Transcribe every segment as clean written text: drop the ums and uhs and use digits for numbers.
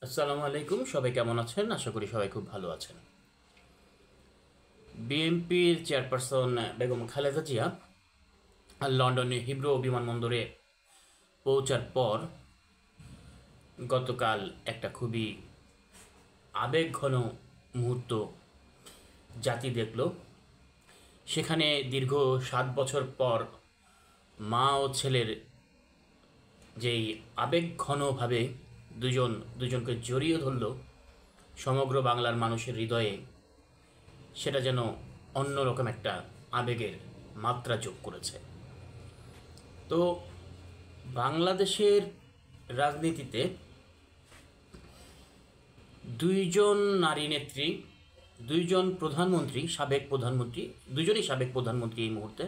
আসসালামু আলাইকুম। সবাই কেমন আছেন? আশা করি সবাই খুব ভালো আছেন। বিএনপির চেয়ারপারসন বেগম খালেদা জিয়া লন্ডনে হিব্রো বিমানবন্দরে পৌঁছার পর গতকাল একটা খুবই আবেগঘন মুহূর্ত জাতি দেখল। সেখানে দীর্ঘ 7 বছর পর মা ও ছেলের যেই আবেগঘনভাবে দুজনকে জড়িয়ে ধরল সমগ্র বাংলার মানুষের হৃদয়ে, সেটা যেন অন্যরকম একটা আবেগের মাত্রা যোগ করেছে। তো বাংলাদেশের রাজনীতিতে দুইজন নারী নেত্রী, দুইজন প্রধানমন্ত্রী, দুজনই সাবেক প্রধানমন্ত্রী এই মুহূর্তে,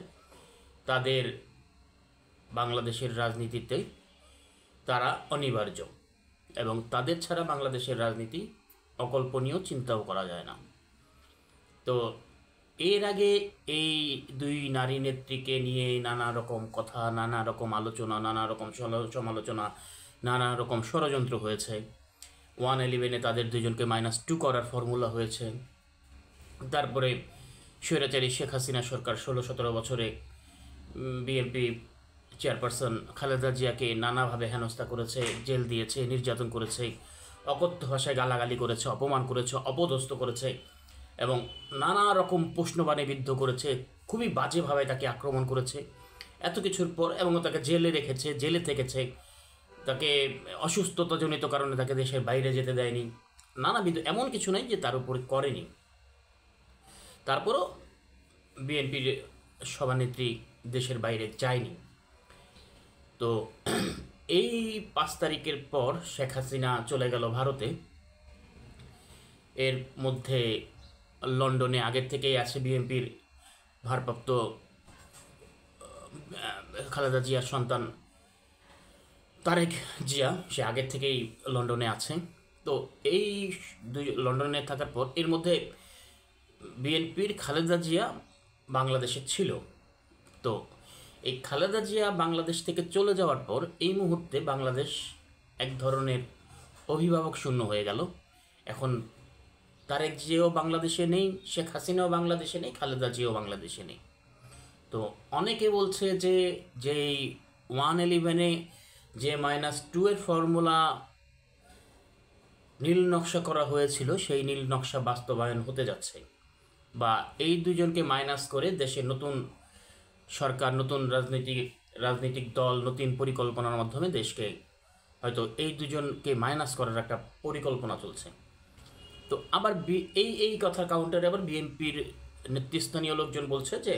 তাদের বাংলাদেশের রাজনীতিতে তারা অনিবার্য এবং তাদের ছাড়া বাংলাদেশের রাজনীতি অকল্পনীয়, চিন্তাও করা যায় না। তো এর আগে এই দুই নারী নেত্রীকে নিয়ে নানা রকম কথা, নানা রকম আলোচনা, নানা রকম সমালোচনা, নানা রকম ষড়যন্ত্র হয়েছে। 111-এ তাদের দুজনকে -2 করার ফর্মুলা হয়েছে। তারপরে স্বৈরাচারী শেখ হাসিনা সরকার 16-17 বছরে বিএনপি চেয়ারপারসন খালেদা জিয়াকে নানাভাবে হেনস্থা করেছে, জেল দিয়েছে, নির্যাতন করেছে, অকথ্য ভাষায় গালাগালি করেছে, অপমান করেছে, অপদস্থ করেছে এবং নানা রকম প্রশ্নবাণে বিদ্ধ করেছে, খুবই বাজেভাবে তাকে আক্রমণ করেছে। এত কিছুর পর এবং তাকে জেলে রেখেছে, জেলে থেকেছে, তাকে অসুস্থতাজনিত কারণে তাকে দেশের বাইরে যেতে দেয়নি, নানাবিধ, এমন কিছু নাই যে তার উপরে করেনি। তারপরও বিএনপির সভানেত্রী দেশের বাইরে যায়নি। তো এই 5 তারিখের পর শেখ হাসিনা চলে গেল ভারতে। এর মধ্যে লন্ডনে আগের থেকেই আছে বিএনপির ভারপ্রাপ্ত খালেদা জিয়ার সন্তান তারেক জিয়া, সে আগের থেকেই লন্ডনে আছে। তো এই লন্ডনে থাকার পর এর মধ্যে বিএনপির খালেদা জিয়া বাংলাদেশে ছিল। তো এই খালেদা জিয়া বাংলাদেশ থেকে চলে যাওয়ার পর এই মুহূর্তে বাংলাদেশ এক ধরনের অভিভাবক শূন্য হয়ে গেল। এখন তারেক জিয়াও বাংলাদেশে নেই, শেখ হাসিনাও বাংলাদেশে নেই, খালেদা জিয়াও বাংলাদেশে নেই। তো অনেকে বলছে যে যেই 111-এ যে -2 এর ফর্মুলা নীল নকশা করা হয়েছিল, সেই নীল নকশা বাস্তবায়ন হতে যাচ্ছে, বা এই দুজনকে মাইনাস করে দেশে নতুন সরকার, নতুন রাজনৈতিক দল, নতুন পরিকল্পনার মাধ্যমে দেশকে হয়তো এই দুজনকে মাইনাস করার একটা পরিকল্পনা চলছে। তো আবার এই কথার কাউন্টারে আবার বিএনপির নেতৃস্থানীয় লোকজন বলছে যে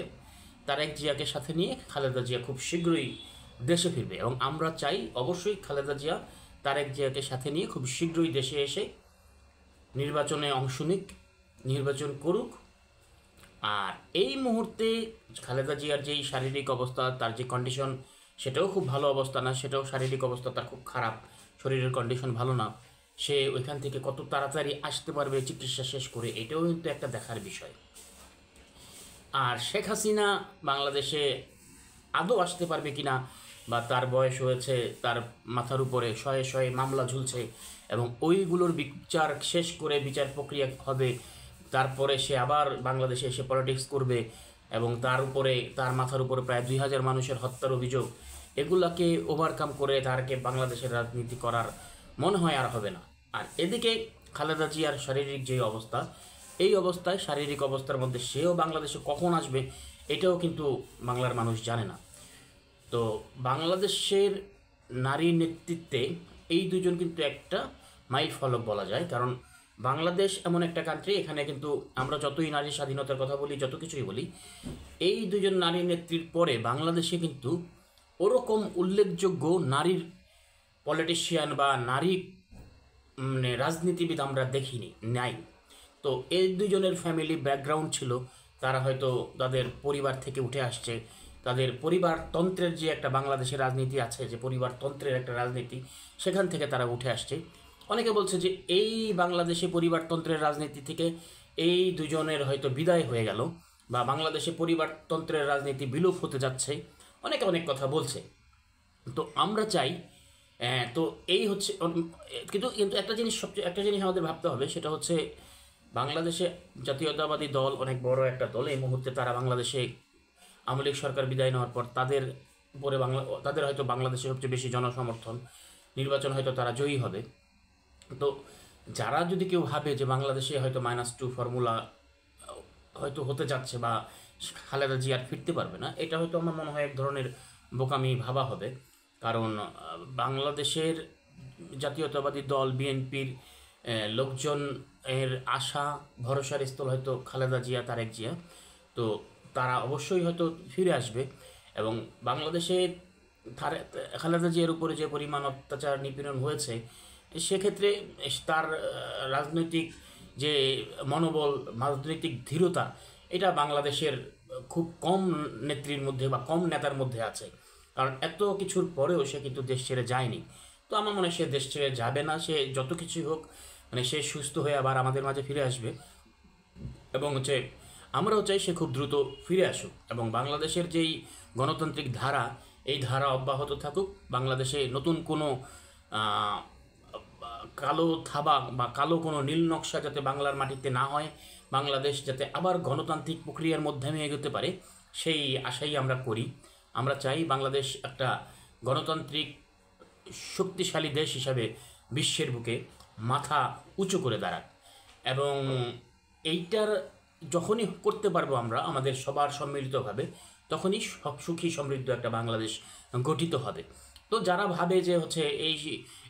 তারেক জিয়াকে সাথে নিয়ে খালেদা জিয়া খুব শীঘ্রই দেশে ফিরবে এবং আমরা চাই অবশ্যই খালেদা জিয়া তারেক জিয়াকে সাথে নিয়ে খুব শীঘ্রই দেশে এসে নির্বাচনে অংশ নিক, নির্বাচন করুক। আর এই মুহূর্তে খালেদা জিয়ার যেই শারীরিক অবস্থা, তার যে কন্ডিশন, সেটাও খুব ভালো অবস্থা না, সেটাও শারীরিক অবস্থা তার খুব খারাপ, শরীরের কন্ডিশন ভালো না। সে ওইখান থেকে কত তাড়াতাড়ি আসতে পারবে চিকিৎসা শেষ করে, এটাও কিন্তু একটা দেখার বিষয়। আর শেখ হাসিনা বাংলাদেশে আদৌ আসতে পারবে কিনা, বা তার বয়স হয়েছে, তার মাথার উপরে শয়ে শয়ে মামলা ঝুলছে এবং ওইগুলোর বিচার শেষ করে বিচার প্রক্রিয়া হবে, তারপরে সে আবার বাংলাদেশে এসে পলিটিক্স করবে এবং তার মাথার উপরে প্রায় 2000 মানুষের হত্যার অভিযোগ, এগুলাকে ওভারকাম করে তারকে বাংলাদেশের রাজনীতি করার মনে হয় আর হবে না। আর এদিকে খালেদা জিয়ার শারীরিক যে অবস্থা, এই অবস্থায়, শারীরিক অবস্থার মধ্যে সেও বাংলাদেশে কখন আসবে এটাও কিন্তু বাংলার মানুষ জানে না। তো বাংলাদেশের নারী নেতৃত্বে এই দুজন কিন্তু একটা মাইল ফলক বলা যায়। কারণ বাংলাদেশ এমন একটা কান্ট্রি, এখানে কিন্তু আমরা যতই নারী স্বাধীনতার কথা বলি, যত কিছুই বলি, এই দুজন নারী নেত্রীর পরে বাংলাদেশে কিন্তু ওরকম উল্লেখযোগ্য নারীর পলিটিশিয়ান বা নারী রাজনীতিবিদ আমরা দেখিনি, নাই। তো এই দুজনের ফ্যামিলি ব্যাকগ্রাউন্ড ছিল, তারা হয়তো তাদের পরিবার থেকে উঠে আসছে, তাদের পরিবারতন্ত্রের যে একটা বাংলাদেশের রাজনীতি আছে, যে পরিবারতন্ত্রের একটা রাজনীতি, সেখান থেকে তারা উঠে আসছে। অনেকে বলছে যে এই বাংলাদেশে পরিবারতন্ত্রের রাজনীতি থেকে এই দুজনের হয়তো বিদায় হয়ে গেল, বা বাংলাদেশে পরিবারতন্ত্রের রাজনীতি বিলুপ হতে যাচ্ছে, অনেকে অনেক কথা বলছে। তো আমরা চাই তো এই হচ্ছে কিন্তু কিন্তু একটা জিনিস আমাদের ভাবতে হবে, সেটা হচ্ছে বাংলাদেশে জাতীয়তাবাদী দল অনেক বড় একটা দল। এই মুহূর্তে তারা বাংলাদেশে আওয়ামী লীগ সরকার বিদায় নেওয়ার পর তাদের উপরে তাদের হয়তো বাংলাদেশে সবচেয়ে বেশি জনসমর্থন, নির্বাচন হয়তো তারা জয়ী হবে। তো যারা যদি কেউ ভাবে যে বাংলাদেশে হয়তো -2 ফর্মুলা হয়তো হতে যাচ্ছে বা খালেদা জিয়া আর ফিরতে পারবে না, এটা হয়তো আমার মনে হয় এক ধরনের বোকামি ভাবা হবে। কারণ বাংলাদেশের জাতীয়তাবাদী দল বিএনপির লোকজন এর আশা ভরসার স্থল হয়তো খালেদা জিয়া, তারেক জিয়া। তো তারা অবশ্যই হয়তো ফিরে আসবে এবং বাংলাদেশে খালেদা জিয়ার উপরে যে পরিমাণ অত্যাচার নিপীড়ন হয়েছে, সেক্ষেত্রে তার রাজনৈতিক যে মনোবল, রাজনৈতিক ধীরতা, এটা বাংলাদেশের খুব কম নেত্রীর মধ্যে বা কম নেতার মধ্যে আছে। কারণ এত কিছুর পরেও সে কিন্তু দেশ ছেড়ে যায়নি। তো আমার মনে হয় সে দেশ ছেড়ে যাবে না। সে যত কিছুই হোক, মানে সে সুস্থ হয়ে আবার আমাদের মাঝে ফিরে আসবে এবং আমরাও চাই সে খুব দ্রুত ফিরে আসুক এবং বাংলাদেশের যেই গণতান্ত্রিক ধারা, এই ধারা অব্যাহত থাকুক। বাংলাদেশে নতুন কোনো কালো থাবা বা কালো কোনো নীল নকশা যাতে বাংলার মাটিতে না হয়, বাংলাদেশ যাতে আবার গণতান্ত্রিক প্রক্রিয়ার মাধ্যমে এগোতে পারে, সেই আশাই আমরা করি। আমরা চাই বাংলাদেশ একটা গণতান্ত্রিক শক্তিশালী দেশ হিসাবে বিশ্বের বুকে মাথা উঁচু করে দাঁড়াক এবং এইটার যখনই করতে পারবো আমরা আমাদের সবার সম্মিলিতভাবে, তখনই সুখী সমৃদ্ধ একটা বাংলাদেশ গঠিত হবে। তো যারা ভাবে যে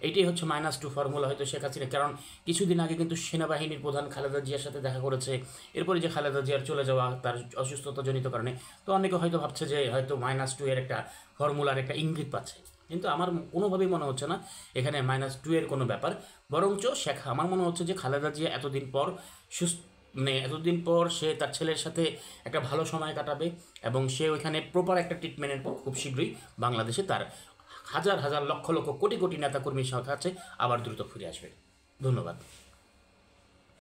এইটাই হচ্ছে -2 ফর্মুলা, হয়তো শেখ হাসিনা, কারণ কিছুদিন আগে কিন্তু সেনাবাহিনীর প্রধান খালেদা জিয়ার সাথে দেখা করেছে, এরপরে যে খালেদা জিয়ার চলে যাওয়া তার অসুস্থতাজনিত কারণে, তো অনেকে হয়তো ভাবছে যে হয়তো -2 এর একটা ফর্মুলার একটা ইঙ্গিত পাচ্ছে। কিন্তু আমার কোনোভাবেই মনে হচ্ছে না এখানে -2 এর কোনো ব্যাপার। বরঞ্চ আমার মনে হচ্ছে যে খালেদা জিয়া এতদিন পর সে তার ছেলের সাথে একটা ভালো সময় কাটাবে এবং সে ওইখানে প্রপার একটা ট্রিটমেন্টের পর খুব শীঘ্রই বাংলাদেশে তার হাজার হাজার লক্ষ লক্ষ কোটি কোটি নেতাকর্মীর সংখ্যা আছে, আবার দ্রুত ফিরে আসবে। ধন্যবাদ।